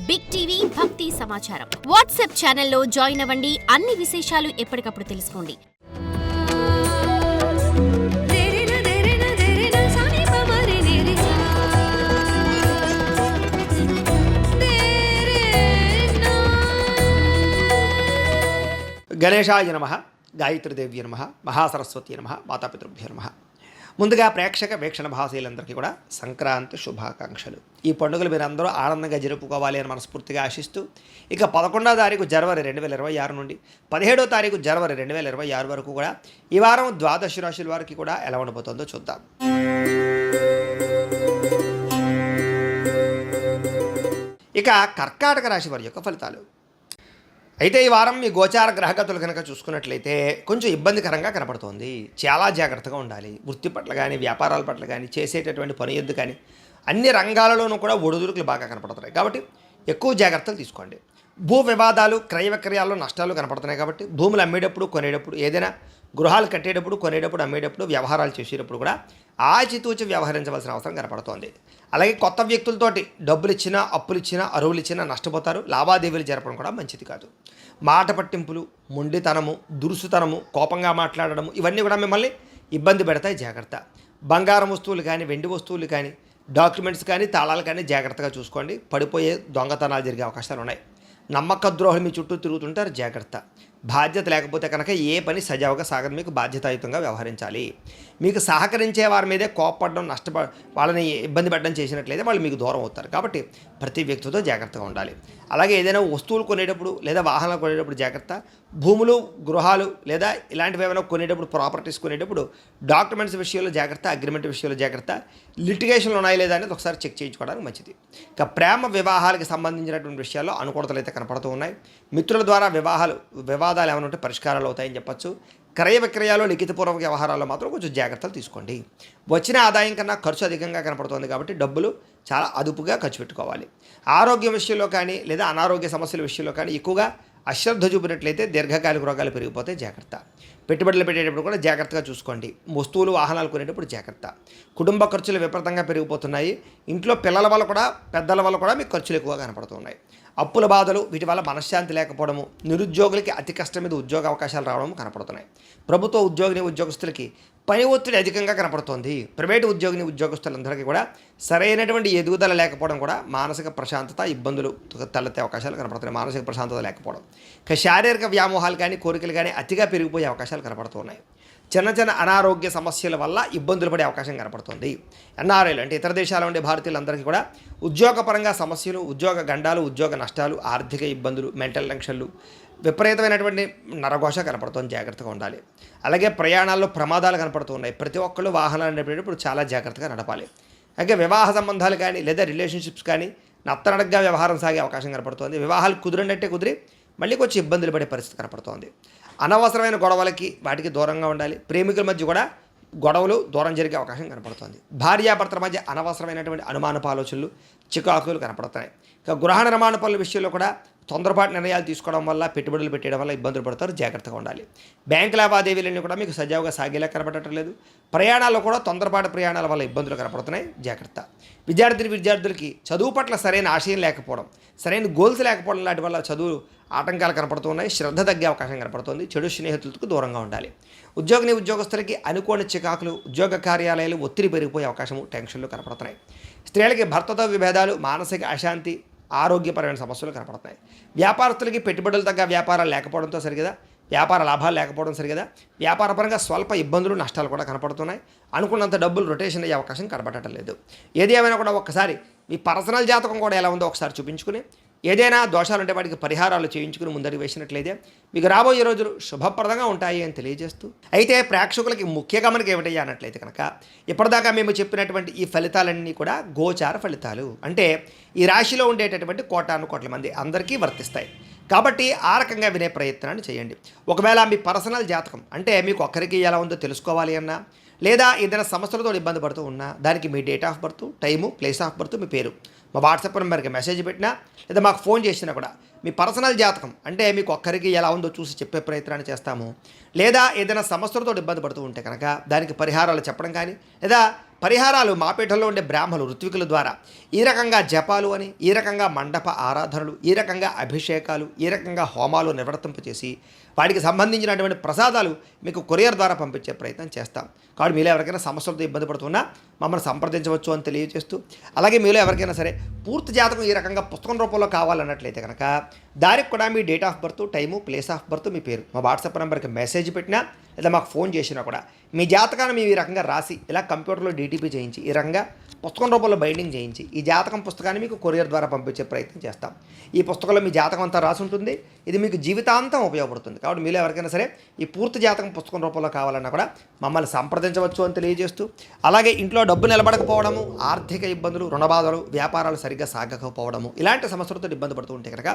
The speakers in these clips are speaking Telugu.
బిగ్ టీవీ భక్తి సమాచారం వాట్సాప్ ఛానల్లో జాయిన్ అవ్వండి. అన్ని విశేషాలు ఎప్పటికప్పుడు తెలుసుకోండి. గణేశాయ నమః, గాయత్రీదేవ్య నమః, మహాసరస్వతి నమః, మాతాపితృభ్యో నమః. ముందుగా ప్రేక్షక వీక్షణ భాషలందరికీ కూడా సంక్రాంతి శుభాకాంక్షలు. ఈ పండుగలు మీరు అందరూ ఆనందంగా జరుపుకోవాలి అని మనస్ఫూర్తిగా ఆశిస్తూ, ఇక 11వ తారీఖు జనవరి 2026 నుండి 17వ తారీఖు జనవరి 2026 వరకు కూడా ఈ వారం ద్వాదశ రాశుల వారికి కూడా ఎలా ఉండబోతుందో చూద్దాం. ఇక కర్కాటక రాశి వారి యొక్క ఫలితాలు. అయితే ఈ వారం మీ గోచార గ్రహగతులు కనుక చూసుకున్నట్లయితే కొంచెం ఇబ్బందికరంగా కనపడుతోంది. చాలా జాగ్రత్తగా ఉండాలి. వృత్తి పట్ల కానీ, వ్యాపారాల పట్ల కానీ, చేసేటటువంటి పని ఎద్దు కానీ అన్ని రంగాలలోనూ కూడా ఒడిదుడుకులు బాగా కనపడుతున్నాయి. కాబట్టి ఎక్కువ జాగ్రత్తలు తీసుకోండి. భూ వివాదాలు, క్రయ విక్రయాల్లో నష్టాలు కనపడుతున్నాయి. కాబట్టి భూములు అమ్మేటప్పుడు, కొనేటప్పుడు, ఏదైనా గృహాలు కట్టేటప్పుడు, కొనేటప్పుడు, అమ్మేటప్పుడు, వ్యవహారాలు చేసేటప్పుడు కూడా ఆచితూచి వ్యవహరించవలసిన అవసరం కనపడుతోంది. అలాగే కొత్త వ్యక్తులతోటి డబ్బులు ఇచ్చినా, అప్పులు ఇచ్చినా, అరువులు ఇచ్చినా నష్టపోతారు. లావాదేవీలు జరపడం కూడా మంచిది కాదు. మాట పట్టింపులు, మొండితనము, దురుసుతనము, కోపంగా మాట్లాడడము ఇవన్నీ కూడా మిమ్మల్ని ఇబ్బంది పెడతాయి. జాగ్రత్త. బంగారం వస్తువులు కానీ, వెండి వస్తువులు కానీ, డాక్యుమెంట్స్ కానీ, తాళాలు కానీ జాగ్రత్తగా చూసుకోండి. పడిపోయే దొంగతనాలు జరిగే అవకాశాలు ఉన్నాయి. నమ్మక ద్రోహులు మీ చుట్టూ తిరుగుతుంటారు. జాగ్రత్త. బాధ్యత లేకపోతే కనుక ఏ పని సజావుగా సాగదు. మీకు బాధ్యతాయుతంగా వ్యవహరించాలి. మీకు సహకరించే వారి మీదే కోపపడడం, వాళ్ళని ఇబ్బంది పెట్టడం చేసినట్లయితే వాళ్ళు మీకు దూరం అవుతారు. కాబట్టి ప్రతి వ్యక్తితో జాగ్రత్తగా ఉండాలి. అలాగే ఏదైనా వస్తువులు కొనేటప్పుడు లేదా వాహనాలు కొనేటప్పుడు జాగ్రత్త. భూములు, గృహాలు లేదా ఇలాంటివి ఏమైనా కొనేటప్పుడు, ప్రాపర్టీస్ కొనేటప్పుడు డాక్యుమెంట్స్ విషయంలో జాగ్రత్త, అగ్రిమెంట్ విషయంలో జాగ్రత్త. లిటిగేషన్లు ఉన్నాయి లేదా అనేది ఒకసారి చెక్ చేయించుకోవడానికి మంచిది. ఇక ప్రేమ వివాహాలకు సంబంధించినటువంటి విషయాల్లో అనుకూలతలు అయితే కనపడుతూ ఉన్నాయి. మిత్రుల ద్వారా వివాదాలు ఏమైనా ఉంటే పరిష్కారాలు అవుతాయని చెప్పచ్చు. క్రయ విక్రయాలు, లిఖితపూర్వక వ్యవహారాల్లో మాత్రం కొంచెం జాగ్రత్తలు తీసుకోండి. వచ్చిన ఆదాయం కన్నా ఖర్చు అధికంగా కనపడుతుంది. కాబట్టి డబ్బులు చాలా అదుపుగా ఖర్చు పెట్టుకోవాలి. ఆరోగ్యం విషయంలో కానీ లేదా అనారోగ్య సమస్యల విషయంలో కానీ ఎక్కువగా అశ్రద్ధ చూపినట్లయితే దీర్ఘకాలిక రోగాలు పెరిగిపోతే జాగ్రత్త. పెట్టుబడులు పెట్టేటప్పుడు కూడా జాగ్రత్తగా చూసుకోండి. వస్తువులు, వాహనాలు కొనేటప్పుడు జాగ్రత్త. కుటుంబ ఖర్చులు విపరీతంగా పెరిగిపోతున్నాయి. ఇంట్లో పిల్లల వల్ల కూడా, పెద్దల వల్ల కూడా మీకు ఖర్చులు ఎక్కువగా కనపడుతున్నాయి. అప్పుల బాధలు, వీటి వల్ల మనశ్శాంతి లేకపోవడము, నిరుద్యోగులకి అతి కష్టం మీద ఉద్యోగ అవకాశాలు రావడం కనపడుతున్నాయి. ప్రభుత్వ ఉద్యోగస్తులకి పని ఒత్తిడి అధికంగా కనపడుతోంది. ప్రైవేటు ఉద్యోగస్తులందరికీ కూడా సరైనటువంటి ఎదుగుదల లేకపోవడం కూడా మానసిక ప్రశాంతత ఇబ్బందులు తలెత్తే అవకాశాలు కనపడుతున్నాయి. మానసిక ప్రశాంతత లేకపోవడం, ఇక శారీరక వ్యామోహాలు కానీ, కోరికలు కానీ అతిగా పెరిగిపోయే అవకాశాలు కనపడుతున్నాయి. చిన్న చిన్న అనారోగ్య సమస్యల వల్ల ఇబ్బందులు పడే అవకాశం కనపడుతుంది. ఎన్ఆర్ఐలు అంటే ఇతర దేశాల ఉండే భారతీయులందరికీ కూడా ఉద్యోగపరంగా సమస్యలు, ఉద్యోగ గండాలు, ఉద్యోగ నష్టాలు, ఆర్థిక ఇబ్బందులు, మెంటల్ టెన్షన్లు, విపరీతమైనటువంటి నరఘోష కనపడుతుంది. జాగ్రత్తగా ఉండాలి. అలాగే ప్రయాణాల్లో ప్రమాదాలు కనపడుతున్నాయి. ప్రతి ఒక్కళ్ళు వాహనాలు నడిపేటప్పుడు చాలా జాగ్రత్తగా నడపాలి. అలాగే వివాహ సంబంధాలు కానీ లేదా రిలేషన్షిప్స్ కానీ నత్తనడగ్గా వ్యవహారం సాగే అవకాశం కనపడుతుంది. వివాహాలు కుదిరినట్టే కుదిరి మళ్ళీ కొంచెం ఇబ్బందులు పడే పరిస్థితి కనపడుతోంది. అనవసరమైన గొడవలకి వాటికి దూరంగా ఉండాలి. ప్రేమికుల మధ్య కూడా గొడవలు దూరం జరిగే అవకాశం కనపడుతుంది. భార్యాభర్తల మధ్య అనవసరమైనటువంటి అనుమానపు ఆలోచనలు, చికాకులు కనపడుతున్నాయి. ఇక గృహ నిర్మాణ పనుల విషయంలో కూడా తొందరపాటు నిర్ణయాలు తీసుకోవడం వల్ల, పెట్టుబడులు పెట్టడం వల్ల ఇబ్బందులు పడతారు. జాగ్రత్తగా ఉండాలి. బ్యాంకు లావాదేవీలన్నీ కూడా మీకు సజావుగా సాగేలా కనపడటం లేదు. ప్రయాణాల్లో కూడా తొందరపాటు ప్రయాణాల వల్ల ఇబ్బందులు కనపడుతున్నాయి. జాగ్రత్త. విద్యార్థులకి చదువు పట్ల సరైన ఆశయం లేకపోవడం, సరైన గోల్స్ లేకపోవడం లాంటి వల్ల చదువు ఆటంకాలు కనపడుతున్నాయి. శ్రద్ధ తగ్గే అవకాశం కనపడుతుంది. చెడు స్నేహితులకు దూరంగా ఉండాలి. ఉద్యోగస్తులకి అనుకోని చికాకులు, ఉద్యోగ కార్యాలయాలు ఒత్తిడి పెరిగిపోయే అవకాశము, టెన్షన్లు కనపడుతున్నాయి. స్త్రీలకి భర్తతో విభేదాలు, మానసిక అశాంతి, ఆరోగ్యపరమైన సమస్యలు కనపడుతున్నాయి. వ్యాపారస్తులకి పెట్టుబడులు తగ్గ వ్యాపారాలు లేకపోవడంతో సరిగదా, వ్యాపార లాభాలు లేకపోవడం సరిగదా, వ్యాపారపరంగా స్వల్ప ఇబ్బందులు, నష్టాలు కూడా కనపడుతున్నాయి. అనుకున్నంత డబ్బులు రొటేషన్ అయ్యే అవకాశం కనపడటం లేదు. ఏది ఏమైనా కూడా ఒక్కసారి మీ పర్సనల్ జాతకం కూడా ఎలా ఉందో ఒకసారి చూపించుకుని, ఏదైనా దోషాలు ఉంటే వాటికి పరిహారాలు చేయించుకుని ముందరికి వేసినట్లయితే మీకు రాబోయే రోజులు శుభప్రదంగా ఉంటాయి అని తెలియజేస్తూ, అయితే ప్రేక్షకులకి ముఖ్య గమనిక ఏమిటయ్యా అన్నట్లయితే కనుక, ఇప్పటిదాకా మేము చెప్పినటువంటి ఈ ఫలితాలన్నీ కూడా గోచార ఫలితాలు. అంటే ఈ రాశిలో ఉండేటటువంటి కోటాను మంది అందరికీ వర్తిస్తాయి. కాబట్టి ఆ రకంగా వినే ప్రయత్నాన్ని చేయండి. ఒకవేళ మీ పర్సనల్ జాతకం అంటే మీకు ఒక్కరికి ఎలా ఉందో తెలుసుకోవాలి అన్నా, లేదా ఏదైనా సమస్యలతో ఇబ్బంది పడుతూ ఉన్నా, దానికి మీ date of birth, time, place of birth, మీ పేరు మా వాట్సాప్ నెంబర్కి మెసేజ్ పెట్టినా లేదా మాకు ఫోన్ చేసినా కూడా మీ పర్సనల్ జాతకం అంటే మీకు ఒక్కరికి ఎలా ఉందో చూసి చెప్పే ప్రయత్నాన్ని చేస్తాము. లేదా ఏదైనా సమస్యలతో ఇబ్బంది పడుతూ ఉంటే కనుక దానికి పరిహారాలు చెప్పడం కానీ, లేదా పరిహారాలు మా పీఠంలో ఉండే బ్రాహ్మణులు ఋత్వికుల ద్వారా ఈ రకంగా జపాలు అని, ఈ రకంగా మండప ఆరాధనలు, ఈ రకంగా అభిషేకాలు, ఈ రకంగా హోమాలు నిర్వర్తింపచేసి వాటికి సంబంధించినటువంటి ప్రసాదాలు మీకు కొరియర్ ద్వారా పంపించే ప్రయత్నం చేస్తాం. కాబట్టి మీలో ఎవరికైనా సమస్యలతో ఇబ్బంది పడుతున్నా మమ్మల్ని సంప్రదించవచ్చు అని తెలియజేస్తూ, అలాగే మీలో ఎవరికైనా సరే పూర్తి జాతకం ఈ రకంగా పుస్తకం రూపంలో కావాలన్నట్లయితే కనుక దానికి కూడా మీ date of birth, time, place of birth, మీ పేరు మా వాట్సాప్ నెంబర్కి మెసేజ్ పెట్టినా లేదా మాకు ఫోన్ చేసినా కూడా మీ జాతకాన్ని మేము ఈ రకంగా రాసి ఇలా కంప్యూటర్లో డీటీపీ చేయించి ఈ రకంగా పుస్తకం రూపంలో బైండింగ్ చేయించి ఈ జాతకం పుస్తకాన్ని మీకు కొరియర్ ద్వారా పంపించే ప్రయత్నం చేస్తాం. ఈ పుస్తకంలో మీ జాతకం అంతా రాసి ఉంటుంది. ఇది మీకు జీవితాంతం ఉపయోగపడుతుంది. కాబట్టి మీలో ఎవరికైనా సరే ఈ పూర్తి జాతకం పుస్తకం రూపంలో కావాలన్నా కూడా మమ్మల్ని సంప్రదించవచ్చు అని తెలియజేస్తూ, అలాగే ఇంట్లో డబ్బు నిలబడకపోవడము, ఆర్థిక ఇబ్బందులు, రుణబాధలు, వ్యాపారాలు సరిగ్గా సాగకపోవడము, ఇలాంటి సమస్యలతో ఇబ్బంది పడుతూ ఉంటే కనుక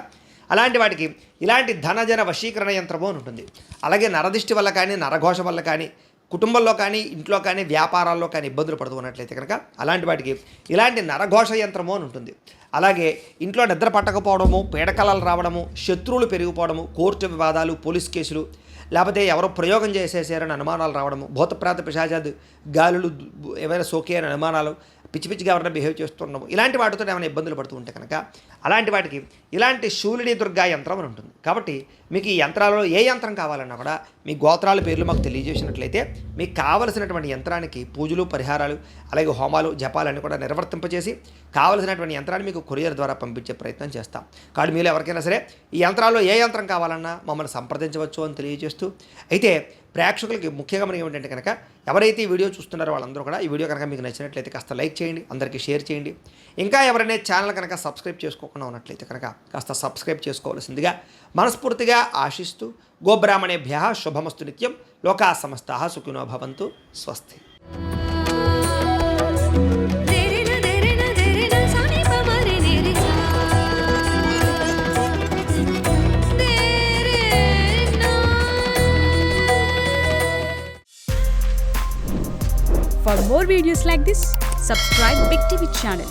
అలాంటి వాటికి ఇలాంటి ధనజన వశీకరణ యంత్రము అని ఉంటుంది. అలాగే నరదిష్టి వల్ల కానీ, నరఘోష వల్ల కానీ, కుటుంబంలో కానీ, ఇంట్లో కానీ, వ్యాపారాల్లో కానీ ఇబ్బందులు పడుతూ ఉన్నట్లయితే కనుక అలాంటి వాటికి ఇలాంటి నరఘోష యంత్రము అని ఉంటుంది. అలాగే ఇంట్లో నిద్ర పట్టకపోవడము, పీడకలలు రావడము, శత్రువులు పెరిగిపోవడము, కోర్టు వివాదాలు, పోలీస్ కేసులు, లేకపోతే ఎవరో ప్రయోగం చేసేసారని అనుమానాలు రావడము, భూతప్రాత పిశాచాలు, గాలులు ఏమైనా సోకే అని అనుమానాలు, పిచ్చి పిచ్చిగా ఎవరైనా బిహేవ్ చేస్తున్నాము, ఇలాంటి వాటితో ఏమైనా ఇబ్బందులు పడుతూ ఉంటే కనుక అలాంటి వాటికి ఇలాంటి శూలిని దుర్గా యంత్రం అని ఉంటుంది. కాబట్టి మీకు ఈ యంత్రాలలో ఏ యంత్రం కావాలన్నా కూడా మీ గోత్రాల పేర్లు మాకు తెలియజేసినట్లయితే మీకు కావలసినటువంటి యంత్రానికి పూజలు, పరిహారాలు, అలాగే హోమాలు, జపాలన్నీ కూడా నిర్వర్తింపచేసి కావలసినటువంటి యంత్రాన్ని మీకు కొరియర్ ద్వారా పంపించే ప్రయత్నం చేస్తాం. కాబట్టి మీరు ఎవరికైనా సరే ఈ యంత్రాల్లో ఏ యంత్రం కావాలన్నా మమ్మల్ని సంప్రదించవచ్చు అని తెలియజేస్తూ, అయితే ప్రేక్షకులకి ముఖ్యంగా మనం ఏమిటంటే కనుక ఎవరైతే ఈ వీడియో చూస్తున్నారో వాళ్ళందరూ కూడా ఈ వీడియో కనుక మీకు నచ్చినట్లయితే కాస్త లైక్ చేయండి, అందరికీ షేర్ చేయండి. ఇంకా ఎవరైనా ఛానల్ కనుక సబ్స్క్రైబ్ చేసుకోకుండా ఉన్నట్లయితే కనుక కాస్త సబ్స్క్రైబ్ చేసుకోవాల్సిందిగా మనస్ఫూర్తిగా ఆశిస్తూ, గోబ్రాహ్మణేభ్యః శుభమస్తు నిత్యం, లోకా సమస్తాః సుఖినో భవంతు, స్వస్తి. For more videos like this, subscribe Big TV channel.